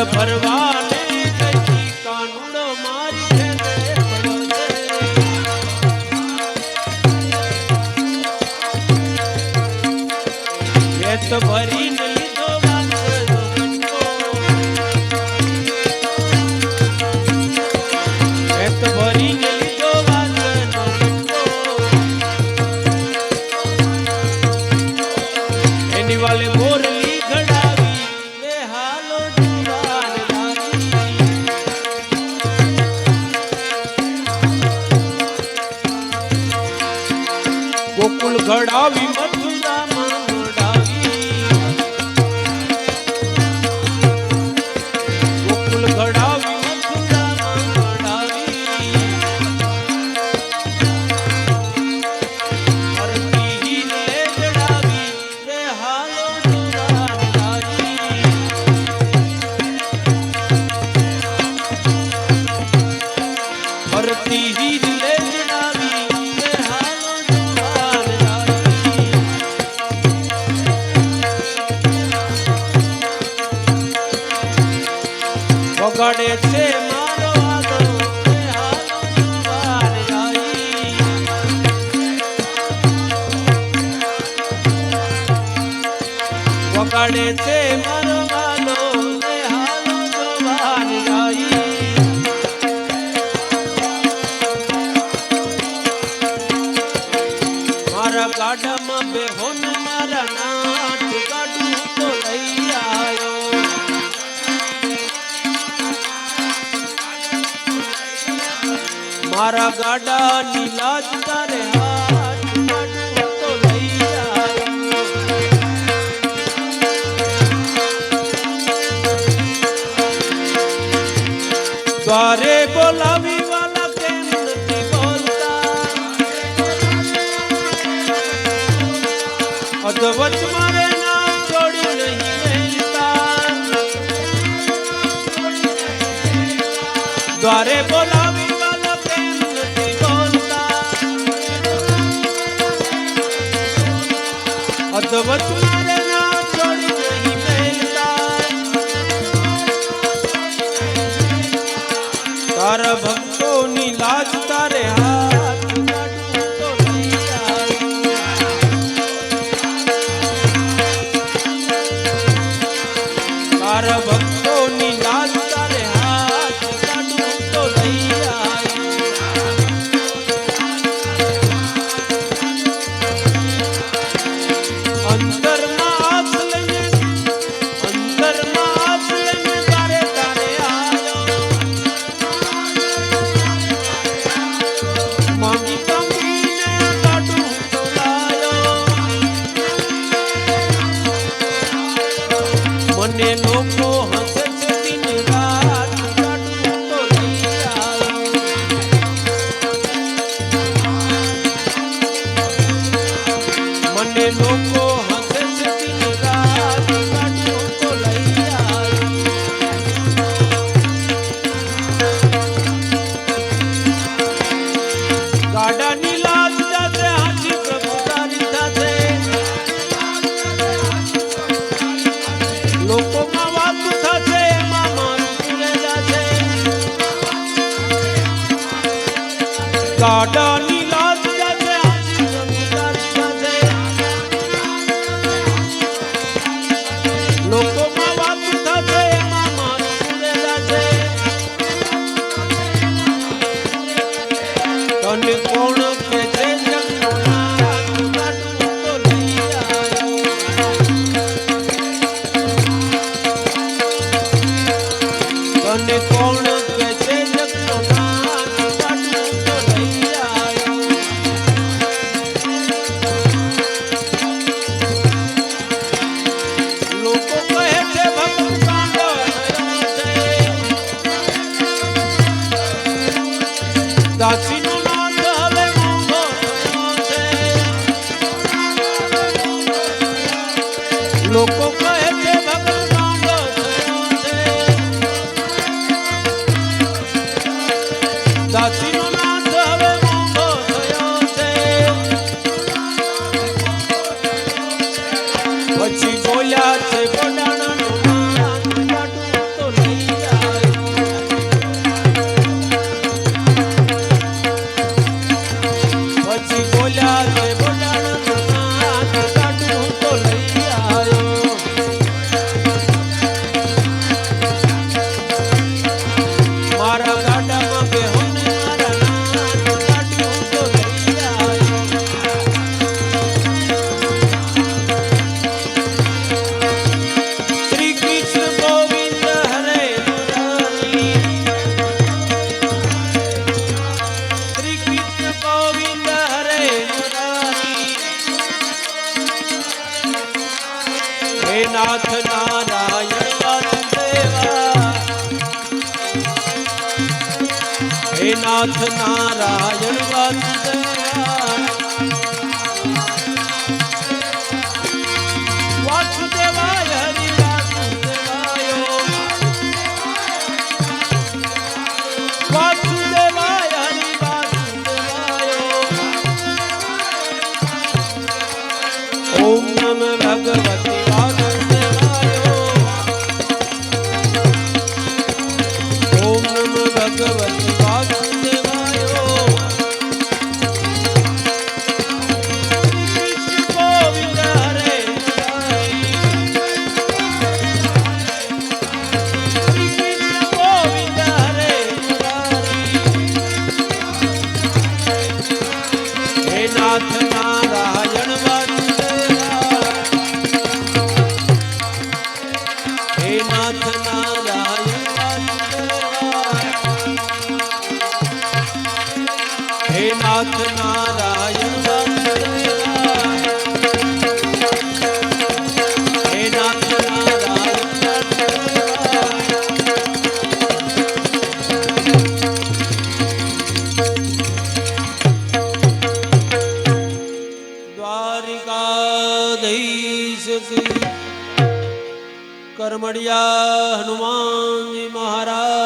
ભરવાને ગઈ કાનુડો મારી તો ભરીને લીધો વાંસનો કટકો તો ભરીને લીધો વાંસનો કટકો એની વાલે મોરલી ઘડાવી રે હાલો જુવાન લાગી ગોકુળ ઘડાવી મથુરામાં વગાડે છે મારો આદો હાલો જુવાન આવી વગાડે છે મારો આદો હાલો જુવાન આવી મારા ગાડામાં બેહો ને મારા નાથ ગાડું તો લઈ આવ્યો મારા ગાડાની લાજ તારે હાથ ગાડું તો લઈ આવ્યો દ્વારે બોલાવી વાલા કેમ નથી બોલતા અધવચ મારે નામ છોડી નહીં મેલતા દ્વારે બોલાવી અધવચ મારે ના છોડી નહીં મેલતા તારા ભક્તોની લાજ તારે હાથ ગાડું તો લઈ આવ્યો તારા ભક્તોની લાજ તારે હાથ ગાડું તો લઈ મને લોકો હસે છે દિન રાત ગાડું તો લઈ આવ્યો મને લોકો હસે છે દિન રાત ગાડું તો લઈ આવ્યો ગાડાની લાજ જાતે હાજી પ્રભુ તારી સાથે લોકોમાં વાતું થશે એમાં મારું પૂરે જશે ગાડાની લાજ જશે હાજી પ્રભુ તારી સાથે લોકોમાં વાતું થશે એમાં મારું પૂરે જશે તને કોણ કે છે જગનો નાથ ગાડું તો લઈ આવ્યો તને કોણ કે છે જગનો નાથ ગાડું તો લઈ આવ્યો લોકો કહે છે ભગત કાંડો દાસીનો નાથ હવે મોંઘો થયો છે લોકો કહે છે ભગત કાંડો થયો છે દાસીનો નાથ હવે મોંઘો થયો છે પછી બોલ્યા છે બોડાણાનો નાથ ગાડું તો લઈ હે નાથ નારાયણ વાસુદેવા વાસુદેવાય હરિ વાસુદેવાયો વાસુદેવાય હરિ વાસુદેવાયો ઓમ નમ ભગવતી વાસુદેવાયો ઓમ નમ ભગવતી વાસુદેવાયો કૃષ્ણ ગોવિંદ હરે કૃષ્ણ ગોવિંદ હરે હે નાથ નારાયણ વાસુદેવા હે નાથ નારાયણ વાસુદેવા હે નાથ નારાયણ વાસુદેવા હે નાથ નારાયણ વાસુદેવા દ્વારિકાધીશ શ્રી કરમડિયા હનુમાનજી મહારાજ